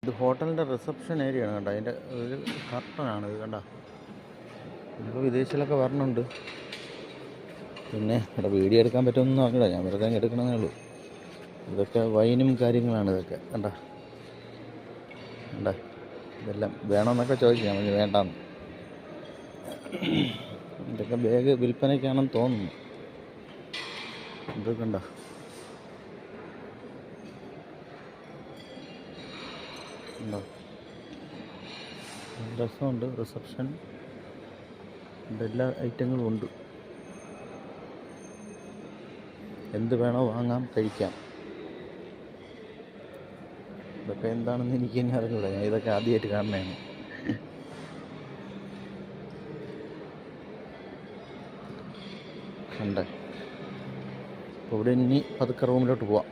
ഇത് ഹോട്ടലിൻ്റെ reception area ആണ് കണ്ട. അതിൻ്റെ ഒരു കർട്ടനാണ് ഇത് കണ്ട. ഇപ്പോൾ വിദേശികളൊക്കെ വരണുണ്ട്. പിന്നെ ഇവിടെ വീഡിയോ എടുക്കാൻ പറ്റുമെന്ന് അറിയില്ല, ഞാൻ വെറുതെ എടുക്കണമെന്നേ ഉള്ളൂ. ഇതൊക്കെ വൈനും കാര്യങ്ങളാണ് ഇതൊക്കെ കണ്ട. കണ്ട ഇതെല്ലാം വേണമെന്നൊക്കെ ചോദിച്ചു, ഞാൻ വേണ്ടാന്ന്. ഇതൊക്കെ ബാഗ് വിൽപ്പനയ്ക്കാണെന്ന് തോന്നുന്നു. ഇതൊക്കെ കണ്ട. ഉണ്ടോ രസമുണ്ട്. റിസപ്ഷൻ എല്ലാ ഐറ്റങ്ങളും ഉണ്ട്. എന്ത് വേണോ വാങ്ങാം, കഴിക്കാം. ഇതൊക്കെ എന്താണെന്ന് എനിക്ക് തന്നെ അറിഞ്ഞൂടാ, ഞാൻ ഇതൊക്കെ ആദ്യമായിട്ട് കാണുന്നതാണ്. കണ്ടേ. അപ്പോൾ ഇവിടെ ഇനി പതുക്കെ റൂമിലോട്ട് പോവാം.